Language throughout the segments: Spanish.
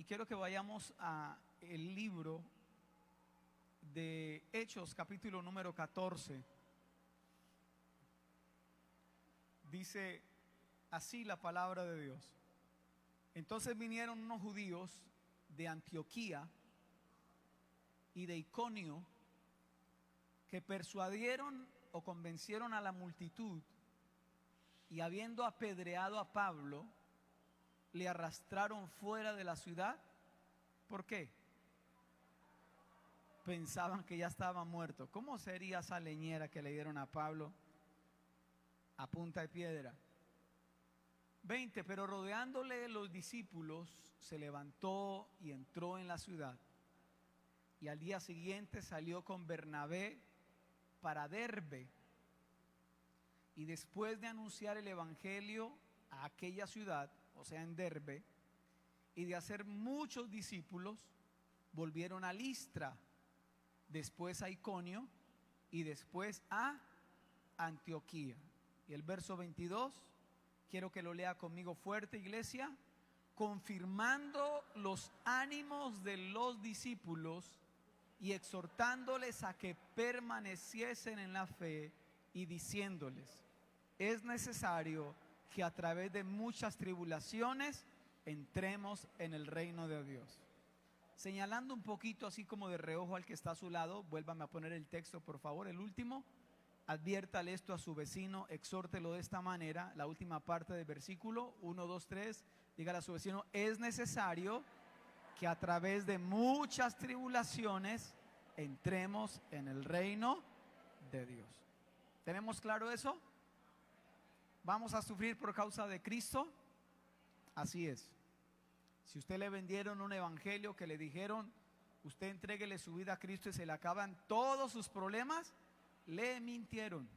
Y quiero que vayamos a el libro de Hechos, capítulo número 14. Dice así la palabra de Dios. Entonces vinieron unos judíos de Antioquía y de Iconio que persuadieron o convencieron a la multitud, y habiendo apedreado a Pablo, le arrastraron fuera de la ciudad. ¿Por qué? Pensaban que ya estaba muerto. ¿Cómo sería esa leñera que le dieron a Pablo a punta de piedra? 20. Pero rodeándole los discípulos, se levantó y entró en la ciudad. Y al día siguiente salió con Bernabé para Derbe. Y después de anunciar el evangelio a aquella ciudad, o sea en Derbe, y de hacer muchos discípulos, volvieron a Listra, después a Iconio y después a Antioquía. Y el verso 22, quiero que lo lea conmigo fuerte, iglesia. Confirmando los ánimos de los discípulos y exhortándoles a que permaneciesen en la fe, y diciéndoles: es necesario que a través de muchas tribulaciones entremos en el reino de Dios. Señalando un poquito así como de reojo al que está a su lado, vuélvame a poner el texto por favor, el último. Adviértale esto a su vecino, exhórtelo de esta manera, la última parte del versículo 1, 2, 3. Dígale a su vecino: es necesario que a través de muchas tribulaciones entremos en el reino de Dios. ¿Tenemos claro eso? ¿Vamos a sufrir por causa de Cristo? Así es. Si usted le vendieron un evangelio que le dijeron: usted entréguele su vida a Cristo y se le acaban todos sus problemas, le mintieron.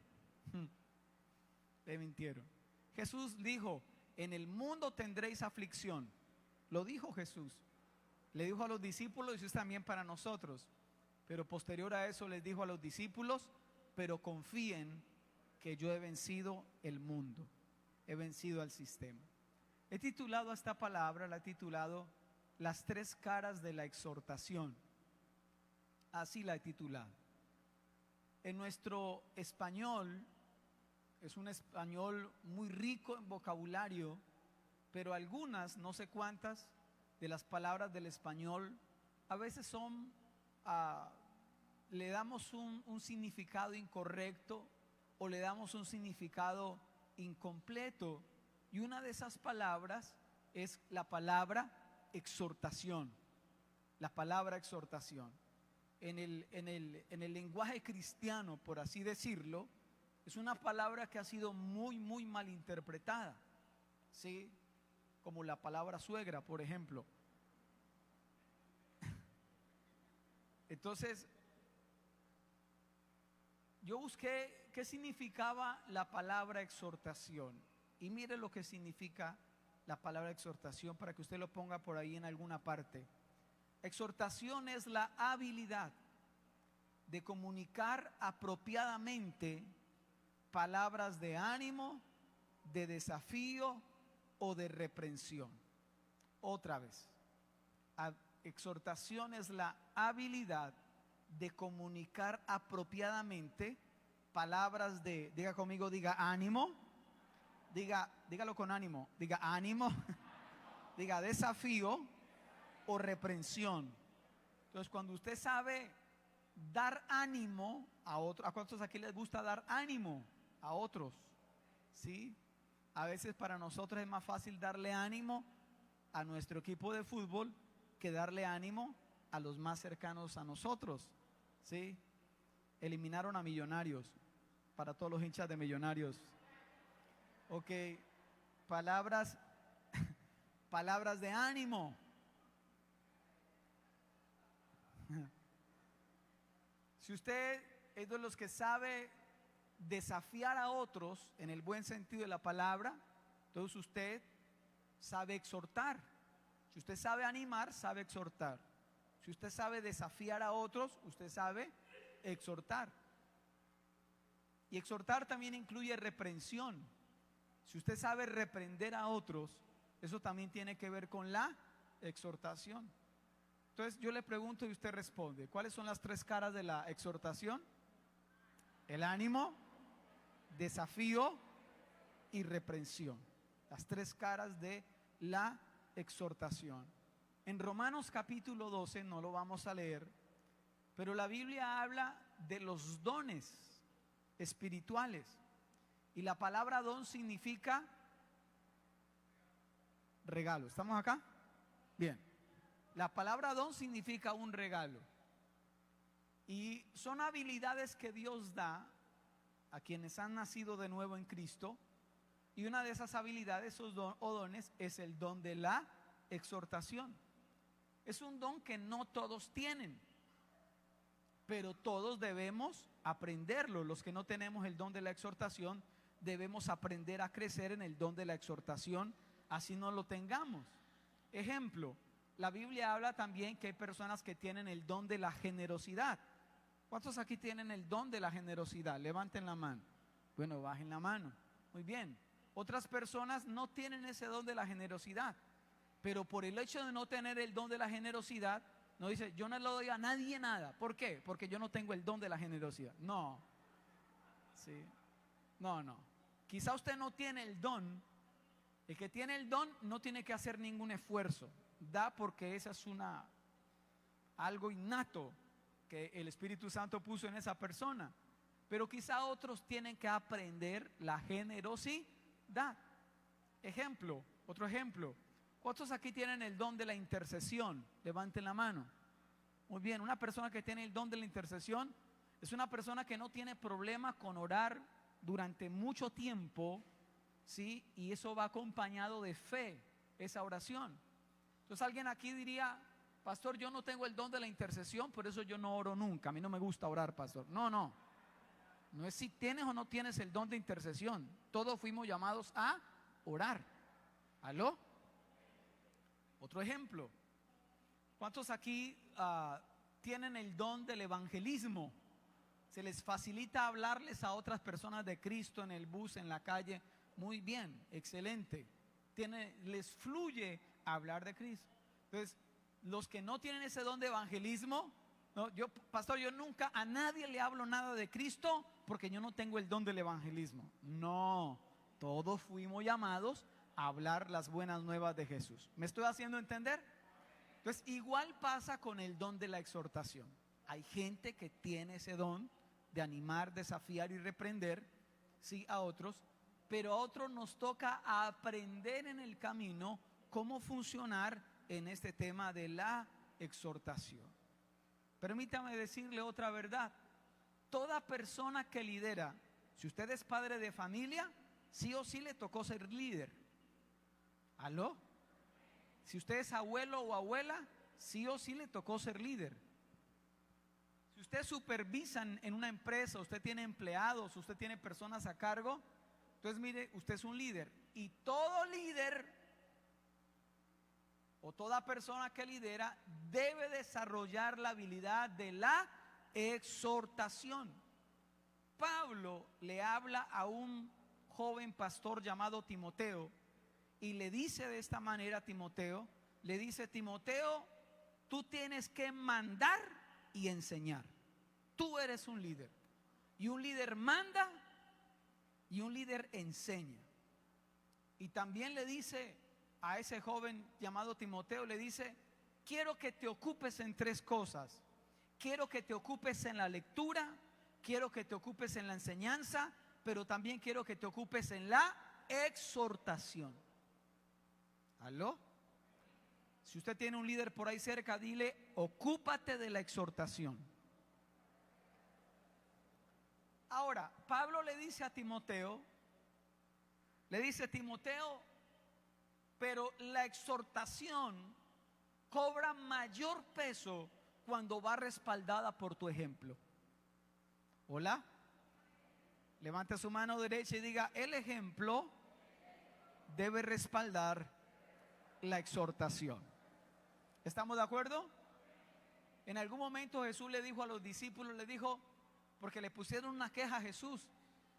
Le mintieron. Jesús dijo: en el mundo tendréis aflicción. Lo dijo Jesús. Le dijo a los discípulos, y eso es también para nosotros. Pero posterior a eso les dijo a los discípulos: pero confíen que yo he vencido el mundo, he vencido al sistema. He titulado a esta palabra, la he titulado Las tres caras de la exhortación. Así la he titulado. En nuestro español, es un español muy rico en vocabulario, pero algunas, no sé cuántas, de las palabras del español a veces son, le damos un significado incorrecto o le damos un significado incompleto. Y una de esas palabras es la palabra exhortación. La palabra exhortación. En el lenguaje cristiano, por así decirlo, es una palabra que ha sido muy mal interpretada, ¿sí? Como la palabra suegra, por ejemplo. Entonces, yo busqué qué significaba la palabra exhortación. Y mire lo que significa la palabra exhortación para que usted lo ponga por ahí en alguna parte. Exhortación es la habilidad de comunicar apropiadamente palabras de ánimo, de desafío o de reprensión. Otra vez, exhortación es la habilidad de comunicar apropiadamente palabras de, diga conmigo, diga ánimo, dígalo con ánimo, diga ánimo, diga desafío o reprensión. Entonces, cuando usted sabe dar ánimo a otros, ¿a cuántos aquí les gusta dar ánimo a otros? ¿Sí? A veces para nosotros es más fácil darle ánimo a nuestro equipo de fútbol que darle ánimo a los más cercanos a nosotros. ¿Sí? Eliminaron a Millonarios, para todos los hinchas de Millonarios. Ok, palabras de ánimo. Si usted es de los que sabe desafiar a otros en el buen sentido de la palabra, entonces usted sabe exhortar. Si usted sabe animar, sabe exhortar. Si usted sabe desafiar a otros, usted sabe exhortar. Y exhortar también incluye reprensión. Si usted sabe reprender a otros, eso también tiene que ver con la exhortación. Entonces yo le pregunto y usted responde, ¿cuáles son las tres caras de la exhortación? El ánimo, desafío y reprensión. Las tres caras de la exhortación. En Romanos capítulo 12, no lo vamos a leer, pero la Biblia habla de los dones espirituales. Y la palabra don significa regalo. ¿Estamos acá? Bien. La palabra don significa un regalo. Y son habilidades que Dios da a quienes han nacido de nuevo en Cristo. Y una de esas habilidades o dones es el don de la exhortación. Es un don que no todos tienen, pero todos debemos aprenderlo. Los que no tenemos el don de la exhortación, debemos aprender a crecer en el don de la exhortación, así no lo tengamos. Ejemplo, la Biblia habla también que hay personas que tienen el don de la generosidad. ¿Cuántos aquí tienen el don de la generosidad? Levanten la mano. Bueno, bajen la mano. Muy bien. Otras personas no tienen ese don de la generosidad, pero por el hecho de no tener el don de la generosidad, no dice, yo no le doy a nadie nada. ¿Por qué? Porque yo no tengo el don de la generosidad. No. Sí. No. Quizá usted no tiene el don. El que tiene el don no tiene que hacer ningún esfuerzo. Da porque esa es algo innato que el Espíritu Santo puso en esa persona. Pero quizá otros tienen que aprender la generosidad. Otro ejemplo. ¿Cuántos aquí tienen el don de la intercesión? Levanten la mano. Muy bien, una persona que tiene el don de la intercesión es una persona que no tiene problema con orar durante mucho tiempo, ¿sí? Y eso va acompañado de fe, esa oración. Entonces alguien aquí diría, pastor, yo no tengo el don de la intercesión, por eso yo no oro nunca. A mí no me gusta orar, pastor. No es si tienes o no tienes el don de intercesión. Todos fuimos llamados a orar. ¿Aló? Otro ejemplo. ¿Cuántos aquí tienen el don del evangelismo? Se les facilita hablarles a otras personas de Cristo en el bus, en la calle. Muy bien, excelente. Les fluye hablar de Cristo. Entonces, los que no tienen ese don de evangelismo, no, pastor, yo nunca a nadie le hablo nada de Cristo porque yo no tengo el don del evangelismo. No, todos fuimos llamados a hablar las buenas nuevas de Jesús. ¿Me estoy haciendo entender? Entonces, igual pasa con el don de la exhortación. Hay gente que tiene ese don de animar, desafiar y reprender, sí, a otros, pero a otros nos toca aprender en el camino cómo funcionar en este tema de la exhortación. Permítame decirle otra verdad. Toda persona que lidera, si usted es padre de familia, sí o sí le tocó ser líder. ¿Aló? Si usted es abuelo o abuela, sí o sí le tocó ser líder. Si usted supervisa en una empresa, usted tiene empleados, usted tiene personas a cargo, entonces mire, usted es un líder. Y todo líder o toda persona que lidera debe desarrollar la habilidad de la exhortación. Pablo le habla a un joven pastor llamado Timoteo y le dice de esta manera a Timoteo, le dice, Timoteo, tú tienes que mandar y enseñar. Tú eres un líder. Y un líder manda y un líder enseña. Y también le dice a ese joven llamado Timoteo, le dice, quiero que te ocupes en tres cosas. Quiero que te ocupes en la lectura, quiero que te ocupes en la enseñanza, pero también quiero que te ocupes en la exhortación. ¿Aló? Si usted tiene un líder por ahí cerca, dile, ocúpate de la exhortación. Ahora, Pablo le dice a Timoteo, pero la exhortación cobra mayor peso cuando va respaldada por tu ejemplo. ¿Hola? Levante su mano derecha y diga, el ejemplo debe respaldar la exhortación. ¿Estamos de acuerdo? En algún momento Jesús le dijo a los discípulos, le dijo, porque le pusieron una queja a Jesús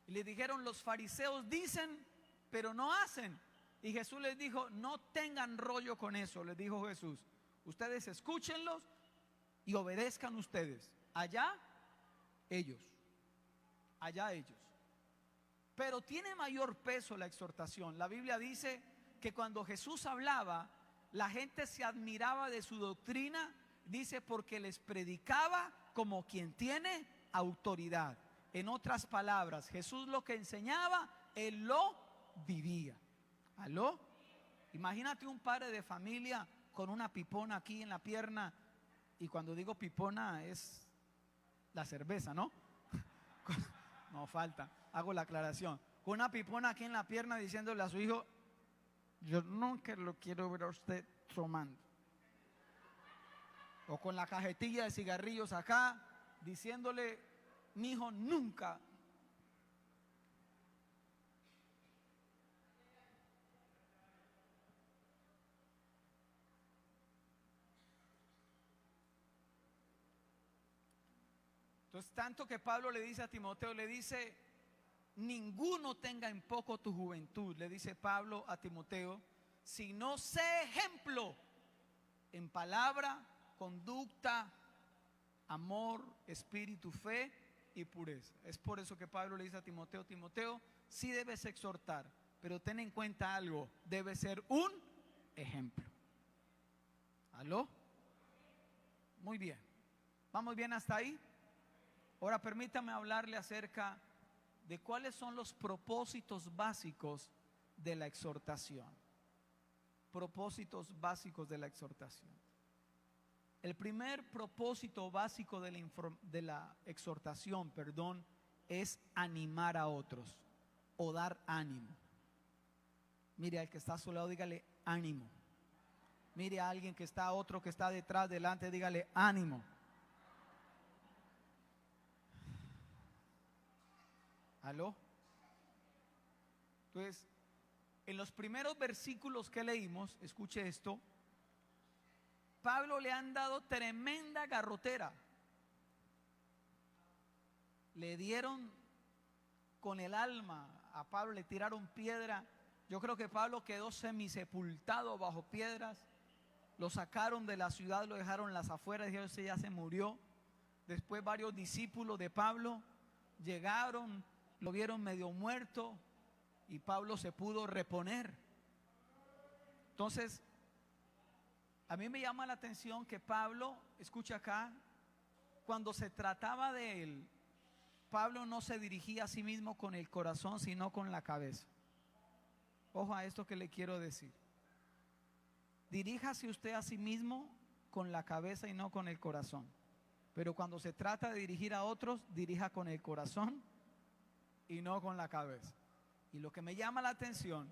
y le dijeron, los fariseos dicen pero no hacen. Y Jesús les dijo, no tengan rollo con eso, les dijo Jesús. Ustedes escúchenlos y obedezcan ustedes. Allá ellos, allá ellos. Pero tiene mayor peso la exhortación. La Biblia dice que cuando Jesús hablaba, la gente se admiraba de su doctrina, dice, porque les predicaba como quien tiene autoridad. En otras palabras, Jesús lo que enseñaba, Él lo vivía. ¿Aló? Imagínate un padre de familia con una pipona aquí en la pierna, y cuando digo pipona es la cerveza, ¿no? No falta, hago la aclaración. Con una pipona aquí en la pierna diciéndole a su hijo, yo nunca lo quiero ver a usted tomando. O con la cajetilla de cigarrillos acá, diciéndole, mi hijo nunca. Entonces, tanto que Pablo le dice a Timoteo, le dice, ninguno tenga en poco tu juventud, le dice Pablo a Timoteo, sino sé ejemplo en palabra, conducta, amor, espíritu, fe y pureza. Es por eso que Pablo le dice a Timoteo, Timoteo, sí debes exhortar, pero ten en cuenta algo, debe ser un ejemplo. ¿Aló? Muy bien. ¿Vamos bien hasta ahí? Ahora permítame hablarle acerca de cuáles son los propósitos básicos de la exhortación. Propósitos básicos de la exhortación. El primer propósito básico de la exhortación, es animar a otros o dar ánimo. Mire al que está a su lado, dígale ánimo. Mire a alguien que está, otro que está detrás, delante, dígale ánimo. ¿Aló? Entonces, en los primeros versículos que leímos, escuche esto, Pablo le han dado tremenda garrotera. Le dieron con el alma a Pablo, le tiraron piedra. Yo creo que Pablo quedó semisepultado bajo piedras. Lo sacaron de la ciudad, lo dejaron en las afueras, dijeron, ese ya se murió. Después varios discípulos de Pablo llegaron, lo vieron medio muerto y Pablo se pudo reponer. Entonces, a mí me llama la atención que Pablo, escucha acá, cuando se trataba de él, Pablo no se dirigía a sí mismo con el corazón, sino con la cabeza. Ojo a esto que le quiero decir. Diríjase usted a sí mismo con la cabeza y no con el corazón. Pero cuando se trata de dirigir a otros, dirija con el corazón y no con la cabeza. Y lo que me llama la atención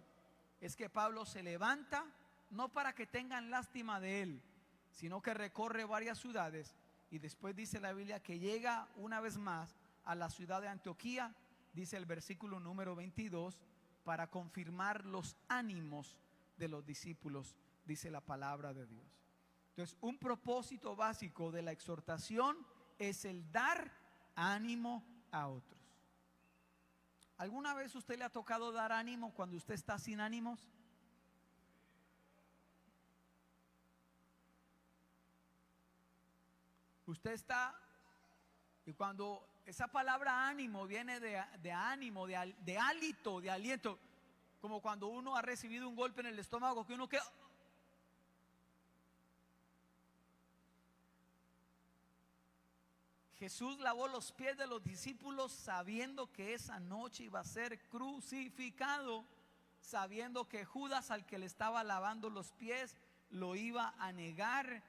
es que Pablo se levanta no para que tengan lástima de él, sino que recorre varias ciudades y después dice la Biblia que llega una vez más a la ciudad de Antioquía, dice el versículo número 22, para confirmar los ánimos de los discípulos, dice la palabra de Dios. Entonces, un propósito básico de la exhortación es el dar ánimo a otros. ¿Alguna vez usted le ha tocado dar ánimo cuando usted está sin ánimos? Usted está, y cuando esa palabra ánimo viene de ánimo, de hálito, de aliento, como cuando uno ha recibido un golpe en el estómago, que uno queda. Jesús lavó los pies de los discípulos sabiendo que esa noche iba a ser crucificado, sabiendo que Judas, al que le estaba lavando los pies, lo iba a negar,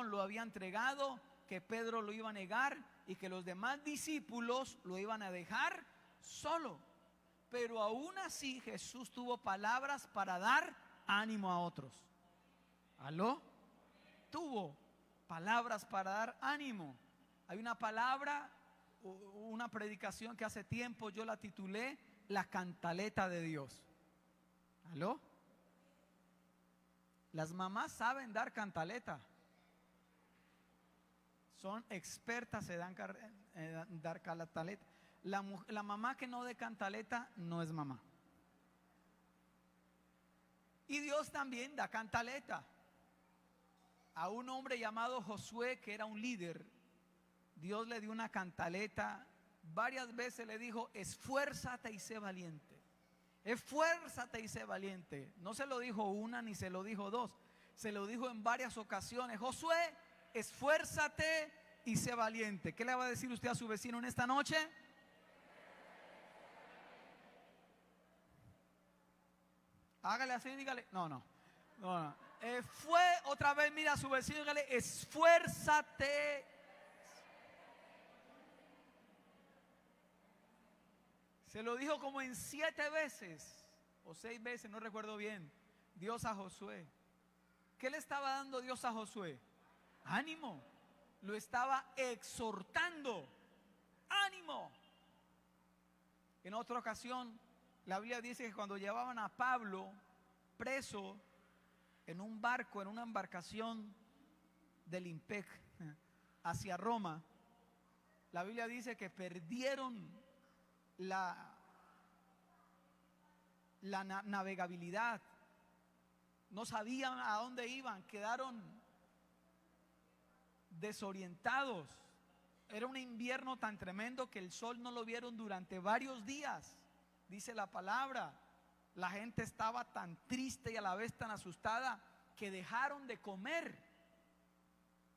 lo había entregado, que Pedro lo iba a negar y que los demás discípulos lo iban a dejar solo. Pero aún así Jesús tuvo palabras para dar ánimo a otros. ¿Aló? Tuvo palabras para dar ánimo. Hay una palabra, una predicación que hace tiempo yo la titulé La cantaleta de Dios. ¿Aló? Las mamás saben dar cantaleta. Son expertas en dar cantaleta. La mamá que no dé cantaleta no es mamá. Y Dios también da cantaleta. A un hombre llamado Josué, que era un líder, Dios le dio una cantaleta. Varias veces le dijo: esfuérzate y sé valiente. Esfuérzate y sé valiente. No se lo dijo una ni se lo dijo dos, se lo dijo en varias ocasiones: Josué, esfuérzate y sé valiente. ¿Qué le va a decir usted a su vecino en esta noche? Hágale así, dígale. No. Fue otra vez, mira a su vecino y dígale: esfuérzate. Se lo dijo como en 7 veces o 6 veces, no recuerdo bien, Dios a Josué. ¿Qué le estaba dando Dios a Josué? Ánimo. Lo estaba exhortando. Ánimo. En otra ocasión, la Biblia dice que cuando llevaban a Pablo preso en un barco, en una embarcación del IMPEC hacia Roma, la Biblia dice que perdieron la navegabilidad. No sabían a dónde iban, quedaron desorientados. Era un invierno tan tremendo que el sol no lo vieron durante varios días. Dice la palabra, la gente estaba tan triste y a la vez tan asustada que dejaron de comer,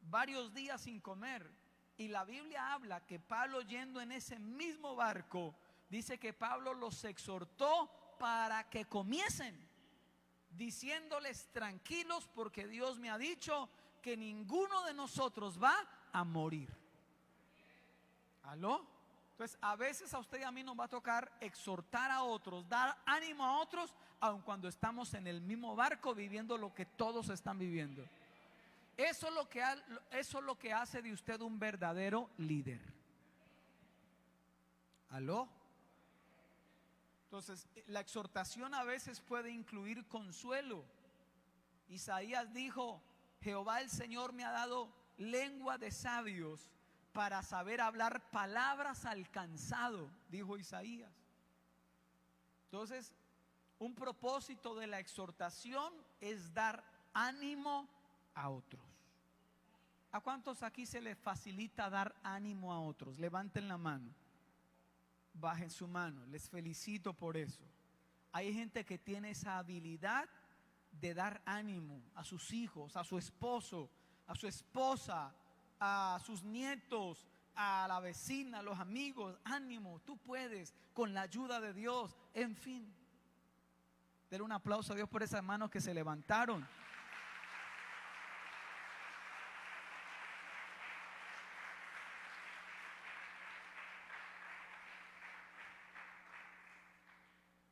varios días sin comer. Y la Biblia habla que Pablo, yendo en ese mismo barco, dice que Pablo los exhortó para que comiesen, diciéndoles: tranquilos, porque Dios me ha dicho que ninguno de nosotros va a morir. ¿Aló? Entonces, a veces a usted y a mí nos va a tocar exhortar a otros, dar ánimo a otros, aun cuando estamos en el mismo barco viviendo lo que todos están viviendo. Eso es lo que hace de usted un verdadero líder. ¿Aló? Entonces, la exhortación a veces puede incluir consuelo. Isaías dijo: Jehová el Señor me ha dado lengua de sabios para saber hablar palabras al cansado, dijo Isaías. Entonces, un propósito de la exhortación es dar ánimo a otros. ¿A cuántos aquí se les facilita dar ánimo a otros? Levanten la mano, bajen su mano, les felicito por eso. Hay gente que tiene esa habilidad de dar ánimo a sus hijos, a su esposo, a su esposa, a sus nietos, a la vecina, a los amigos. Ánimo, tú puedes, con la ayuda de Dios. En fin, denle un aplauso a Dios por esas manos que se levantaron.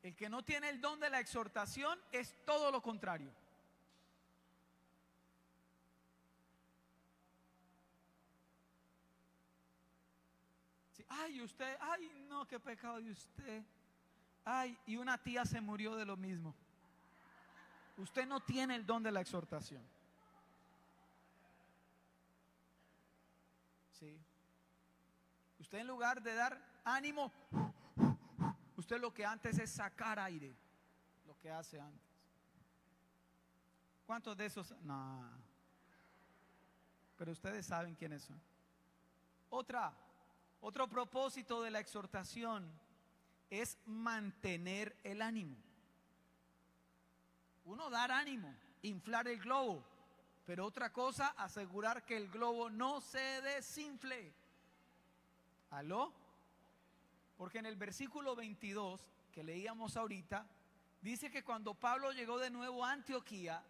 El que no tiene el don de la exhortación es todo lo contrario. Sí, ay, usted, ay, no, qué pecado de usted. Ay, y una tía se murió de lo mismo. Usted no tiene el don de la exhortación. Sí. Usted, en lugar de dar ánimo, usted lo que antes es sacar aire, lo que hace antes. ¿Cuántos de esos? No. Pero ustedes saben quiénes son. Otro propósito de la exhortación es mantener el ánimo. Uno, dar ánimo, inflar el globo, pero otra cosa, asegurar que el globo no se desinfle. ¿Aló? Porque en el versículo 22 que leíamos ahorita, dice que cuando Pablo llegó de nuevo a Antioquía,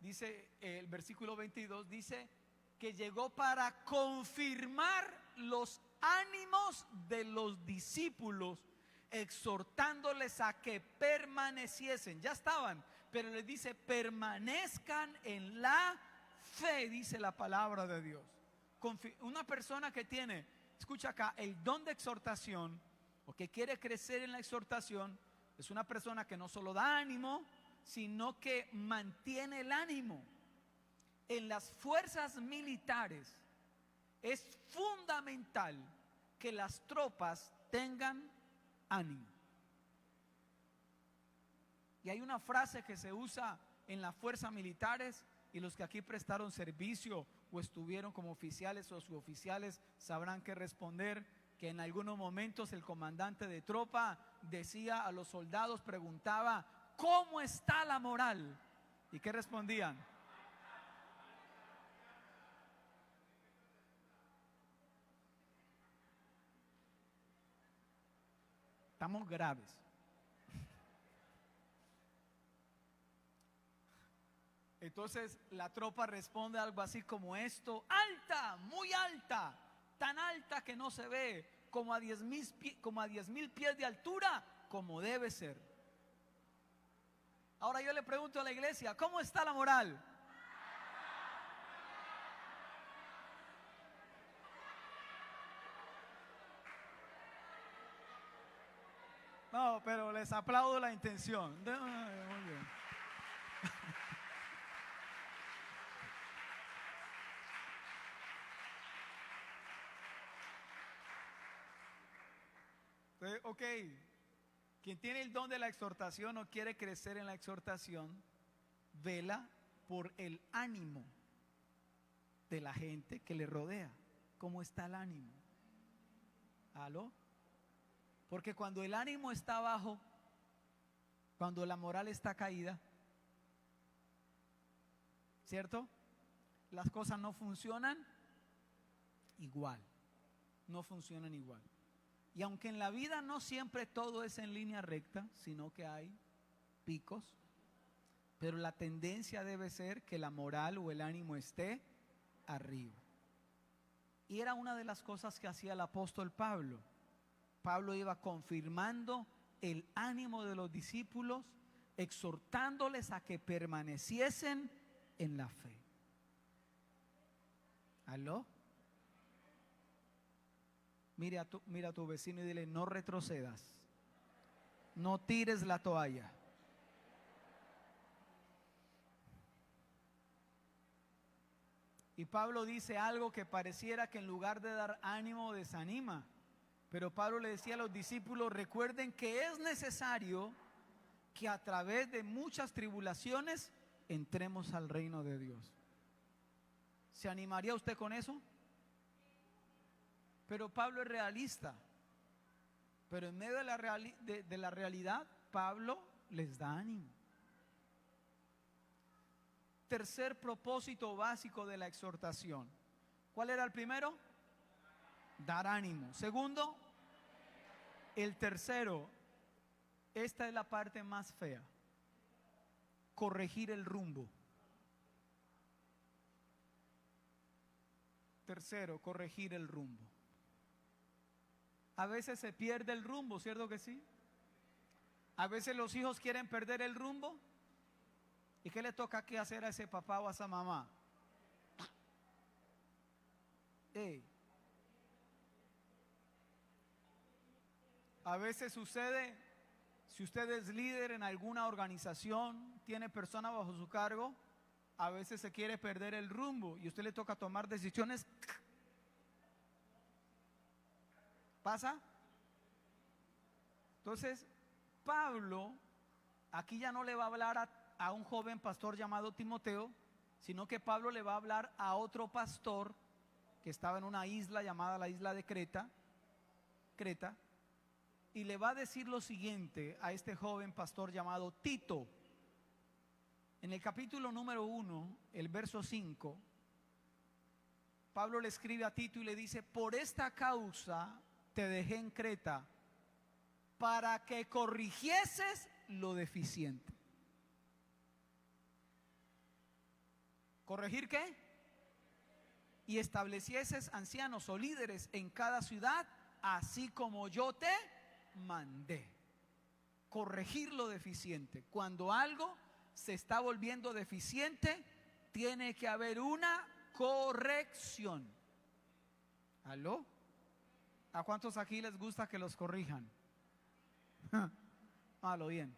dice el versículo 22, dice que llegó para confirmar los ánimos de los discípulos, exhortándoles a que permaneciesen. Ya estaban, pero les dice: permanezcan en la fe, dice la palabra de Dios. Una persona que tiene, escucha acá, el don de exhortación, o que quiere crecer en la exhortación, es una persona que no solo da ánimo, sino que mantiene el ánimo. En las fuerzas militares es fundamental que las tropas tengan ánimo. Y hay una frase que se usa en las fuerzas militares, y los que aquí prestaron servicio o estuvieron como oficiales o suboficiales sabrán qué responder, que en algunos momentos el comandante de tropa decía a los soldados, preguntaba: ¿cómo está la moral? ¿Y qué respondían? Estamos graves. Entonces la tropa responde algo así como esto: alta, muy alta, tan alta que no se ve, como a 10,000 pies de altura, como debe ser. Ahora yo le pregunto a la iglesia: ¿cómo está la moral? No, pero les aplaudo la intención. Muy bien. Ok, quien tiene el don de la exhortación o quiere crecer en la exhortación, vela por el ánimo de la gente que le rodea. ¿Cómo está el ánimo? ¿Aló? Porque cuando el ánimo está bajo, cuando la moral está caída, ¿cierto? Las cosas no funcionan igual, no funcionan igual. Y aunque en la vida no siempre todo es en línea recta, sino que hay picos, pero la tendencia debe ser que la moral o el ánimo esté arriba. Y era una de las cosas que hacía el apóstol Pablo. Pablo iba confirmando el ánimo de los discípulos, exhortándoles a que permaneciesen en la fe. ¿Aló? Mira a tu vecino y dile: no retrocedas, no tires la toalla. Y Pablo dice algo que pareciera que en lugar de dar ánimo desanima, pero Pablo le decía a los discípulos: recuerden que es necesario que a través de muchas tribulaciones entremos al reino de Dios. ¿Se animaría usted con eso? Pero Pablo es realista. Pero en medio de la realidad, Pablo les da ánimo. Tercer propósito básico de la exhortación. ¿Cuál era el primero? Dar ánimo. Segundo, el tercero, esta es la parte más fea: corregir el rumbo. Tercero, corregir el rumbo. A veces se pierde el rumbo, ¿cierto que sí? A veces los hijos quieren perder el rumbo. ¿Y qué le toca aquí hacer a ese papá o a esa mamá? A veces sucede, si usted es líder en alguna organización, tiene personas bajo su cargo, a veces se quiere perder el rumbo y a usted le toca tomar decisiones. ¿Pasa? Entonces, Pablo aquí ya no le va a hablar a un joven pastor llamado Timoteo, sino que Pablo le va a hablar a otro pastor que estaba en una isla llamada la isla de Creta, y le va a decir lo siguiente a este joven pastor llamado Tito. En el capítulo número 1, el verso 5, Pablo le escribe a Tito y le dice: por esta causa te dejé en Creta, para que corrigieses lo deficiente. ¿Corregir qué? Y establecieses ancianos o líderes en cada ciudad, así como yo te mandé. Corregir lo deficiente. Cuando algo se está volviendo deficiente, tiene que haber una corrección. ¿Aló? ¿A cuántos aquí les gusta que los corrijan? Hágalo bien.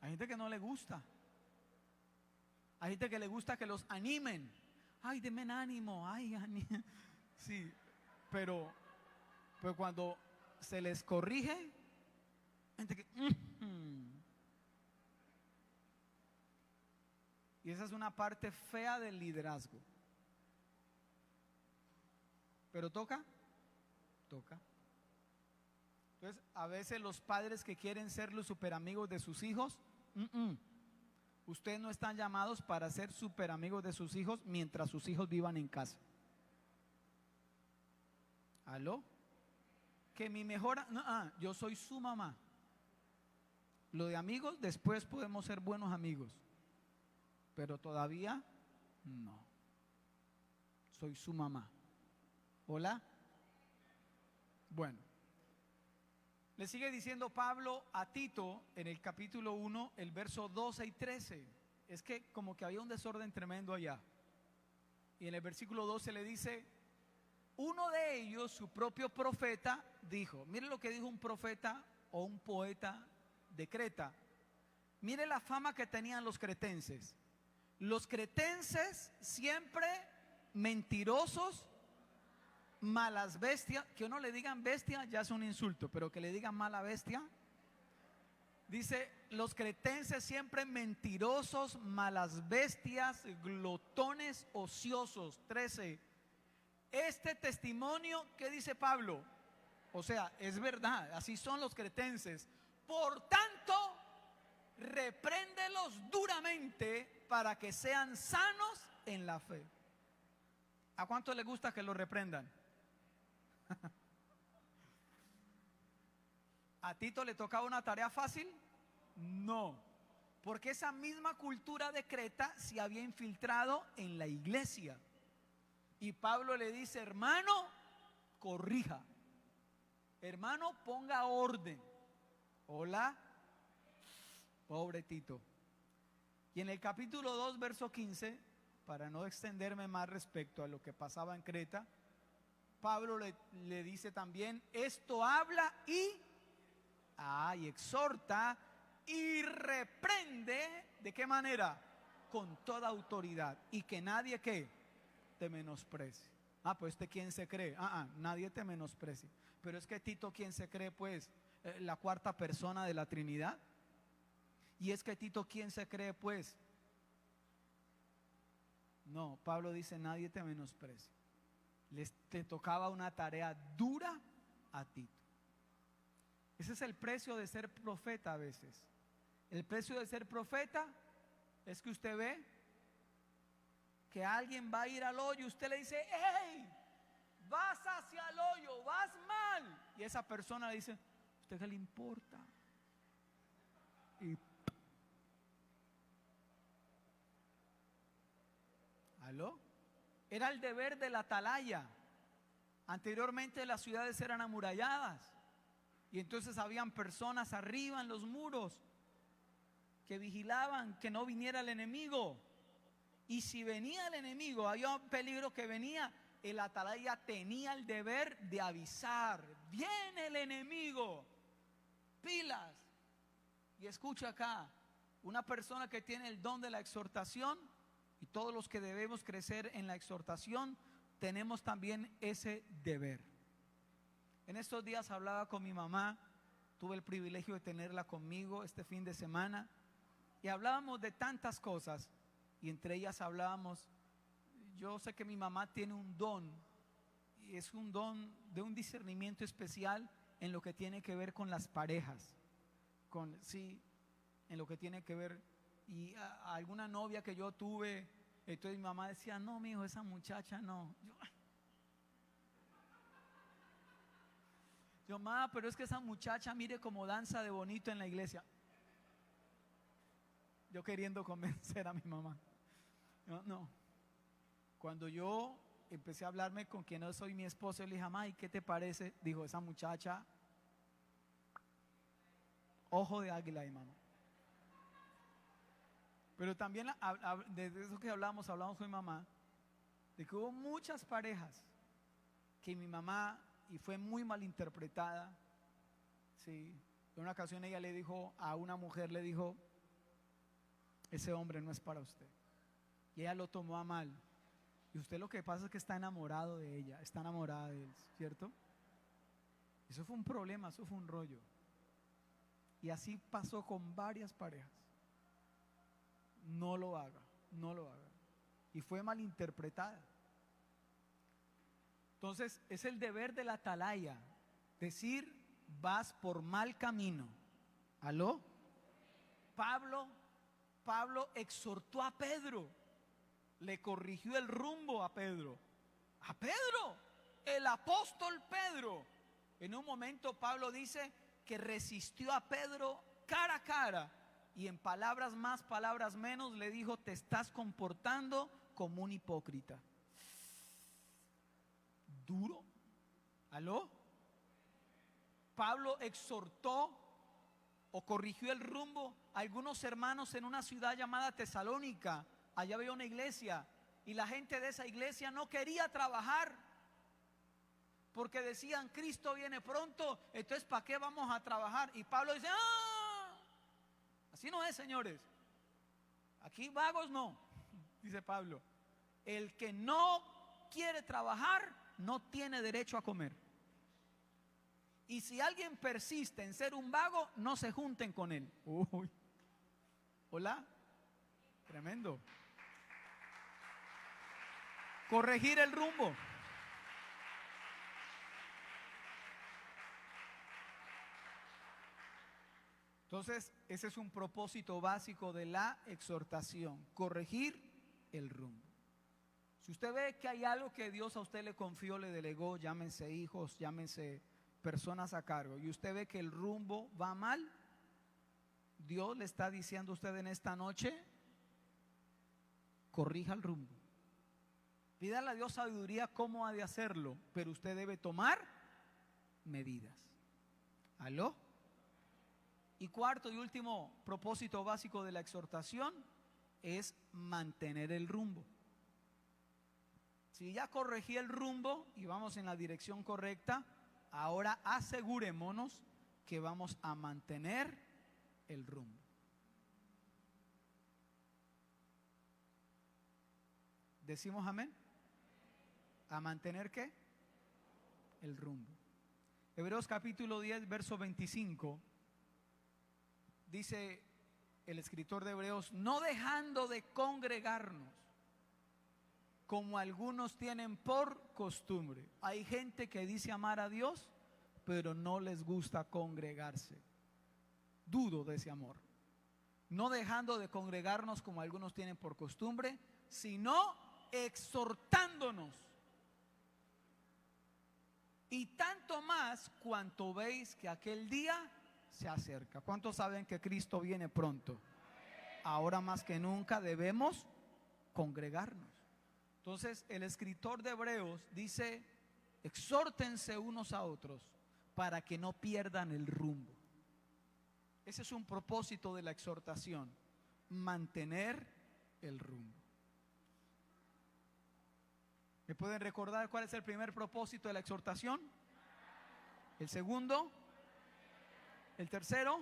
Hay gente que no le gusta. Hay gente que le gusta que los animen. Ay, denme ánimo. Ay, sí, pero cuando se les corrige, gente que Y esa es una parte fea del liderazgo. Pero toca. Entonces, a veces los padres que quieren ser los super amigos de sus hijos, ustedes no están llamados para ser super amigos de sus hijos mientras sus hijos vivan en casa. ¿Aló? Que mi mejor, yo soy su mamá. Lo de amigos, después podemos ser buenos amigos, pero todavía no. Soy su mamá. ¿Hola? Bueno, le sigue diciendo Pablo a Tito en el capítulo 1, el verso 12 y 13. Es que como que había un desorden tremendo allá. Y en el versículo 12 le dice: uno de ellos, su propio profeta, dijo. Mire lo que dijo un profeta o un poeta de Creta. Mire la fama que tenían los cretenses. Los cretenses siempre mentirosos, malas bestias. Que uno le digan bestia ya es un insulto, pero que le digan mala bestia. Dice, los cretenses siempre mentirosos, malas bestias, glotones, ociosos. 13. Este testimonio, ¿qué dice Pablo? O sea, es verdad, así son los cretenses. Por tanto, repréndelos duramente para que sean sanos en la fe. ¿A cuánto le gusta que los reprendan? ¿A Tito le tocaba una tarea fácil? No, porque esa misma cultura de Creta se había infiltrado en la iglesia. Y Pablo le dice: hermano, corrija. Hermano, ponga orden. Hola, pobre Tito. Y en el capítulo 2, verso 15, para no extenderme más respecto a lo que pasaba en Creta, Pablo le dice también: esto habla y exhorta y reprende. ¿De qué manera? Con toda autoridad. Y que nadie, ¿qué?, te menosprecie. Pues ¿quién se cree? Nadie te menosprecie. Pero es que Tito, ¿quién se cree? Pues la cuarta persona de la Trinidad. Y es que Tito, ¿quién se cree? Pues no, Pablo dice: nadie te menosprecie. Te tocaba una tarea dura a Tito. Ese es el precio de ser profeta a veces. El precio de ser profeta es que usted ve que alguien va a ir al hoyo y usted le dice: hey, vas hacia el hoyo, vas mal. Y esa persona le dice: ¿usted qué le importa? Y ¿aló? Era el deber de la atalaya. Anteriormente las ciudades eran amuralladas y entonces habían personas arriba en los muros que vigilaban que no viniera el enemigo. Y si venía el enemigo, había un peligro que venía, el atalaya tenía el deber de avisar: viene el enemigo, pilas. Y escucha acá, una persona que tiene el don de la exhortación, y todos los que debemos crecer en la exhortación, tenemos también ese deber. En estos días hablaba con mi mamá, tuve el privilegio de tenerla conmigo este fin de semana, y hablábamos de tantas cosas, y entre ellas hablábamos, yo sé que mi mamá tiene un don, y es un don de un discernimiento especial en lo que tiene que ver con las parejas, en lo que tiene que ver. Y a alguna novia que yo tuve, entonces mi mamá decía: no, mijo, esa muchacha no. Yo, mamá, pero es que esa muchacha, mire cómo danza de bonito en la iglesia. Yo queriendo convencer a mi mamá. No. Cuando yo empecé a hablarme con quien no soy mi esposo, le dije: mamá, ¿y qué te parece? Dijo: esa muchacha, ojo de águila, hermano. Pero también de eso que hablamos con mi mamá, de que hubo muchas parejas que mi mamá, y fue muy malinterpretada. Sí, en una ocasión ella le dijo a una mujer, le dijo: ese hombre no es para usted. Y ella lo tomó a mal. Y usted lo que pasa es que está enamorado de ella, está enamorada de él, ¿cierto? Eso fue un problema, eso fue un rollo. Y así pasó con varias parejas. No lo haga. no lo haga. Y fue malinterpretada. Entonces, es el deber de la atalaya decir: vas por mal camino. ¿Aló? Pablo exhortó a Pedro, le corrigió el rumbo a Pedro. A Pedro, el apóstol Pedro. En un momento Pablo dice que resistió a Pedro cara a cara y en palabras más, palabras menos le dijo: te estás comportando como un hipócrita. Duro. ¿Aló? Pablo exhortó o corrigió el rumbo a algunos hermanos en una ciudad llamada Tesalónica. Allá había una iglesia y la gente de esa iglesia no quería trabajar porque decían: Cristo viene pronto, entonces ¿para qué vamos a trabajar? Y Pablo dice: así no es, señores. Aquí vagos no, dice Pablo. El que no quiere trabajar no tiene derecho a comer. Y si alguien persiste en ser un vago, no se junten con él. Uy. Hola. Tremendo. Corregir el rumbo. Entonces, ese es un propósito básico de la exhortación: corregir el rumbo. Si usted ve que hay algo que Dios a usted le confió, le delegó, llámense hijos, llámense personas a cargo, y usted ve que el rumbo va mal, Dios le está diciendo a usted en esta noche: corrija el rumbo. Pídale a Dios sabiduría cómo ha de hacerlo, pero usted debe tomar medidas. ¿Aló? Y cuarto y último propósito básico de la exhortación es mantener el rumbo. Si ya corregí el rumbo y vamos en la dirección correcta, ahora asegurémonos que vamos a mantener el rumbo. ¿Decimos amén? ¿A mantener qué? El rumbo. Hebreos capítulo 10, verso 25. Dice el escritor de Hebreos: no dejando de congregarnos, como algunos tienen por costumbre. Hay gente que dice amar a Dios, pero no les gusta congregarse. Dudo de ese amor. No dejando de congregarnos como algunos tienen por costumbre, sino exhortándonos. Y tanto más cuanto veis que aquel día se acerca. ¿Cuántos saben que Cristo viene pronto? Ahora más que nunca debemos congregarnos. Entonces el escritor de Hebreos dice: exhórtense unos a otros para que no pierdan el rumbo. Ese es un propósito de la exhortación: mantener el rumbo. ¿Me pueden recordar cuál es el primer propósito de la exhortación? El segundo, el tercero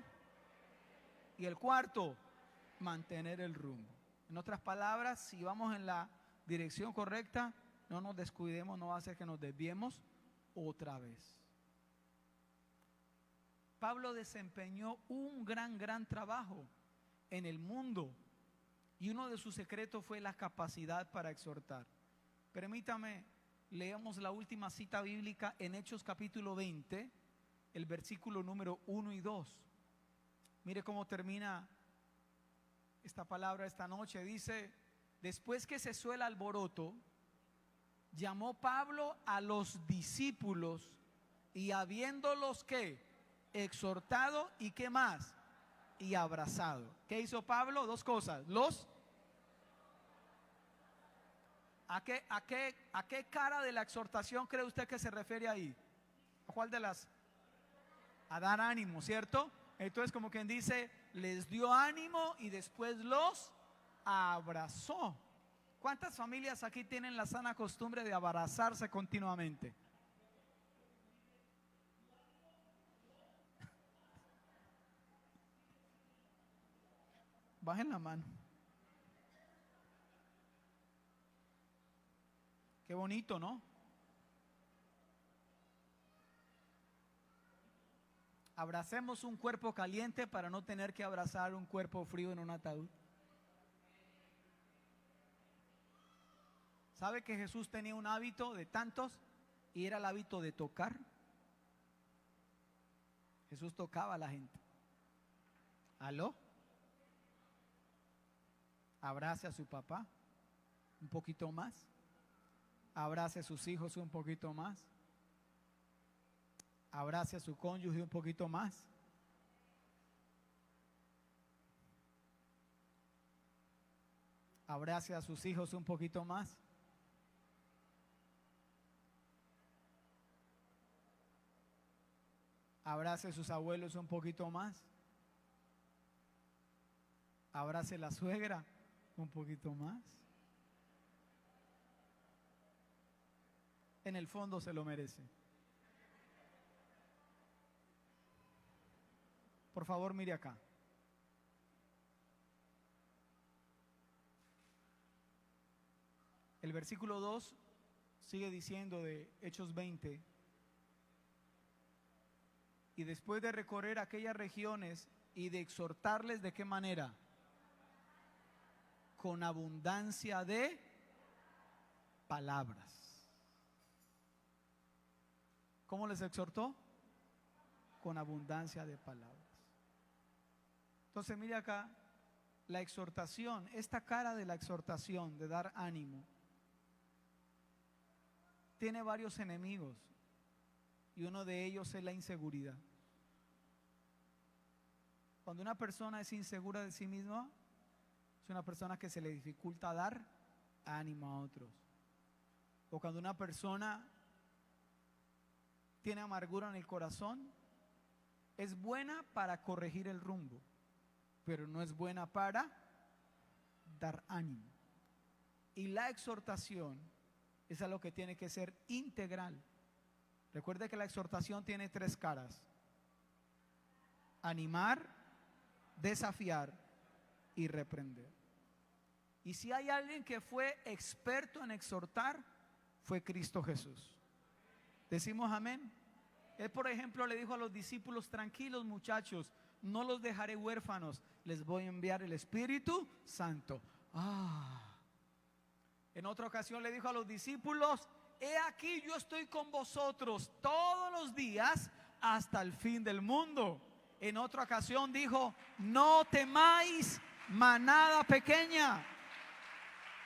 y el cuarto: mantener el rumbo. En otras palabras, si vamos en la dirección correcta, no nos descuidemos, no va a hacer que nos desviemos otra vez. Pablo desempeñó un gran trabajo en el mundo y uno de sus secretos fue la capacidad para exhortar. Permítame, leamos la última cita bíblica en Hechos capítulo 20, el versículo número 1 y 2. Mire cómo termina esta palabra esta noche. Dice: después que cesó el alboroto, llamó Pablo a los discípulos y habiéndolos ¿qué? Exhortado y ¿qué más? Y abrazado. ¿Qué hizo Pablo? Dos cosas. ¿A qué cara de la exhortación cree usted que se refiere ahí? ¿A cuál de las? A dar ánimo, ¿cierto? Entonces, como quien dice, les dio ánimo y después los abrazó. ¿Cuántas familias aquí tienen la sana costumbre de abrazarse continuamente? Bajen la mano. Qué bonito, ¿no? Abracemos un cuerpo caliente para no tener que abrazar un cuerpo frío en un ataúd. ¿Sabe que Jesús tenía un hábito de tantos? Y era el hábito de tocar. Jesús tocaba a la gente. ¿Aló? Abrace a su papá un poquito más. Abrace a sus hijos un poquito más. Abrace a su cónyuge un poquito más. Abrace a sus hijos un poquito más. Abrace a sus abuelos un poquito más. Abrace a la suegra un poquito más. En el fondo se lo merece. Por favor, mire acá. El versículo 2 sigue diciendo de Hechos 20. Y después de recorrer aquellas regiones y de exhortarles, ¿de qué manera? Con abundancia de palabras. ¿Cómo les exhortó? Con abundancia de palabras. Entonces mire acá, la exhortación, esta cara de la exhortación, de dar ánimo, tiene varios enemigos. Y uno de ellos es la inseguridad. Cuando una persona es insegura de sí misma, es una persona que se le dificulta dar ánimo a otros. O cuando una persona tiene amargura en el corazón, es buena para corregir el rumbo, pero no es buena para dar ánimo. Y la exhortación es algo que tiene que ser integral. Recuerde que la exhortación tiene tres caras: animar, desafiar y reprender. Y si hay alguien que fue experto en exhortar, fue Cristo Jesús. Decimos amén. Él, por ejemplo, le dijo a los discípulos: tranquilos muchachos, no los dejaré huérfanos, les voy a enviar el Espíritu Santo. En otra ocasión le dijo a los discípulos: he aquí, yo estoy con vosotros todos los días hasta el fin del mundo. En otra ocasión dijo: no temáis, manada pequeña,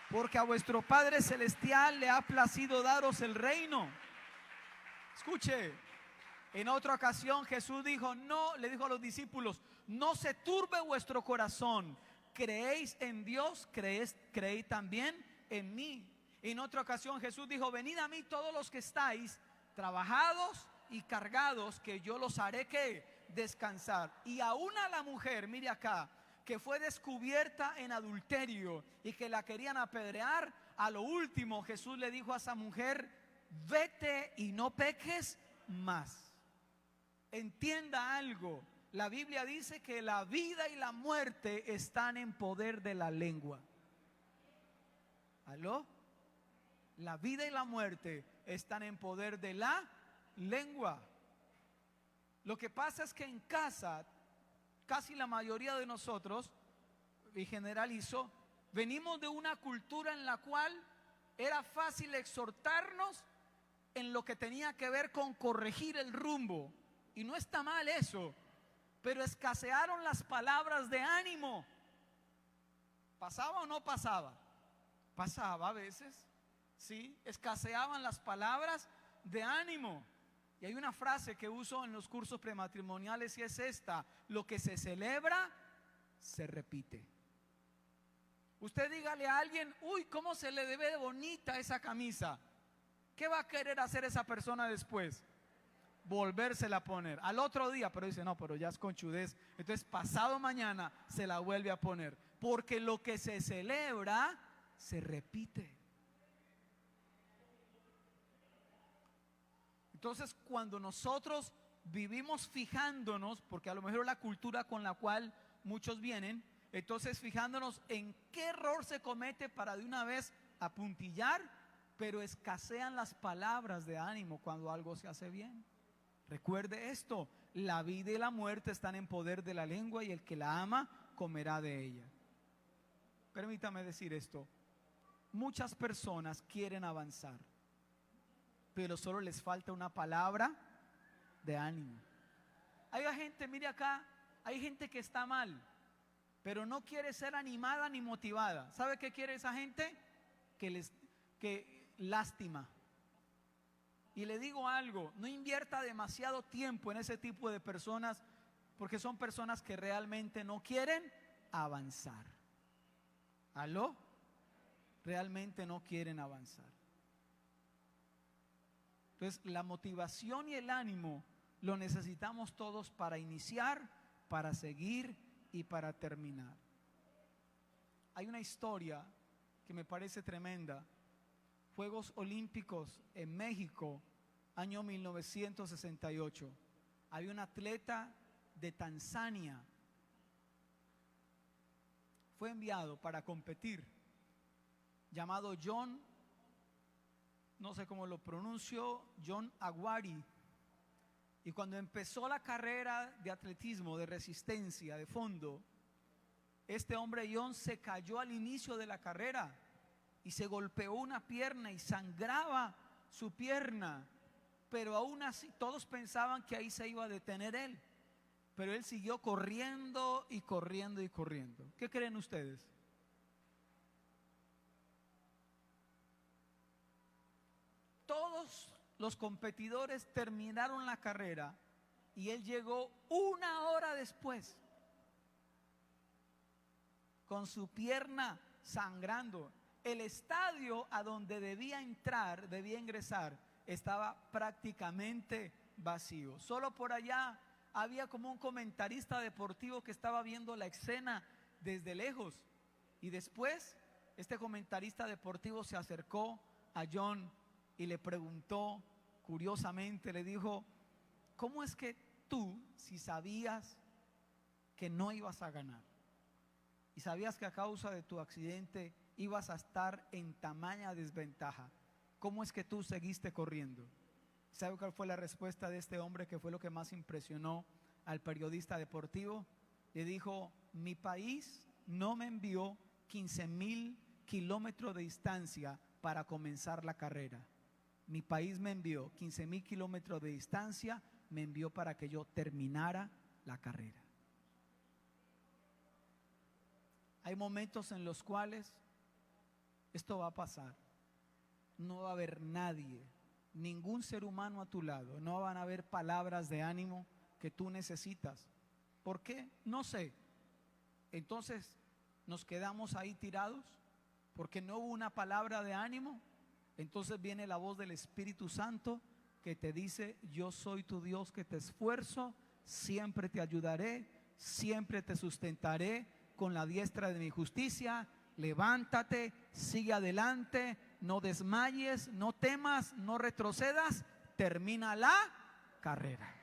porque a vuestro Padre Celestial le ha placido daros el reino. Escuche. En otra ocasión Jesús dijo, le dijo a los discípulos: no se turbe vuestro corazón, creéis en Dios, creéis también en mí. En otra ocasión Jesús dijo: venid a mí todos los que estáis trabajados y cargados, que yo los haré que descansar. Y aún a la mujer, mire acá, que fue descubierta en adulterio y que la querían apedrear, a lo último Jesús le dijo a esa mujer: vete y no peques más. Entienda algo, la Biblia dice que la vida y la muerte están en poder de la lengua. ¿Aló? La vida y la muerte están en poder de la lengua. Lo que pasa es que en casa, casi la mayoría de nosotros, y generalizo, venimos de una cultura en la cual era fácil exhortarnos en lo que tenía que ver con corregir el rumbo. Y no está mal eso, pero escasearon las palabras de ánimo. ¿Pasaba o no pasaba? Pasaba a veces, sí, escaseaban las palabras de ánimo. Y hay una frase que uso en los cursos prematrimoniales y es esta: lo que se celebra, se repite. Usted dígale a alguien: uy, ¿cómo se le ve de bonita esa camisa? ¿Qué va a querer hacer esa persona después? Volvérsela a poner al otro día, pero dice: no, pero ya es conchudez. Entonces pasado mañana se la vuelve a poner, porque lo que se celebra se repite. Entonces, cuando nosotros vivimos fijándonos, porque a lo mejor la cultura con la cual muchos vienen, entonces fijándonos en qué error se comete para de una vez apuntillar, pero escasean las palabras de ánimo cuando algo se hace bien. Recuerde esto: la vida y la muerte están en poder de la lengua, y el que la ama comerá de ella. Permítame decir esto: muchas personas quieren avanzar, pero solo les falta una palabra de ánimo. Hay gente, mire acá, hay gente que está mal, pero no quiere ser animada ni motivada. ¿Sabe qué quiere esa gente? Que lástima. Y le digo algo, no invierta demasiado tiempo en ese tipo de personas, porque son personas que realmente no quieren avanzar. ¿Aló? Realmente no quieren avanzar. Entonces, la motivación y el ánimo lo necesitamos todos para iniciar, para seguir y para terminar. Hay una historia que me parece tremenda. Juegos Olímpicos en México, año 1968. Había un atleta de Tanzania. Fue enviado para competir, llamado John, no sé cómo lo pronuncio, John Aguari. Y cuando empezó la carrera de atletismo, de resistencia, de fondo, este hombre John se cayó al inicio de la carrera y se golpeó una pierna y sangraba su pierna, pero aún así todos pensaban que ahí se iba a detener él, pero él siguió corriendo y corriendo y corriendo. ¿Qué creen ustedes? Todos los competidores terminaron la carrera y él llegó 1 hora después con su pierna sangrando. El estadio a donde debía ingresar, estaba prácticamente vacío. Solo por allá había como un comentarista deportivo que estaba viendo la escena desde lejos. Y después este comentarista deportivo se acercó a John y le preguntó, curiosamente, le dijo: ¿cómo es que tú, si sabías que no ibas a ganar y sabías que a causa de tu accidente ibas a estar en tamaña desventaja, cómo es que tú seguiste corriendo? ¿Sabe cuál fue la respuesta de este hombre, que fue lo que más impresionó al periodista deportivo? Le dijo: mi país no me envió 15,000 kilómetros de distancia para comenzar la carrera. Mi país me envió 15,000 kilómetros de distancia, me envió para que yo terminara la carrera. Hay momentos en los cuales esto va a pasar. No va a haber nadie, ningún ser humano a tu lado. No van a haber palabras de ánimo que tú necesitas. ¿Por qué? No sé. Entonces, ¿nos quedamos ahí tirados porque no hubo una palabra de ánimo? Entonces viene la voz del Espíritu Santo que te dice: yo soy tu Dios que te esfuerzo, siempre te ayudaré, siempre te sustentaré con la diestra de mi justicia. Levántate, sigue adelante, no desmayes, no temas, no retrocedas, termina la carrera.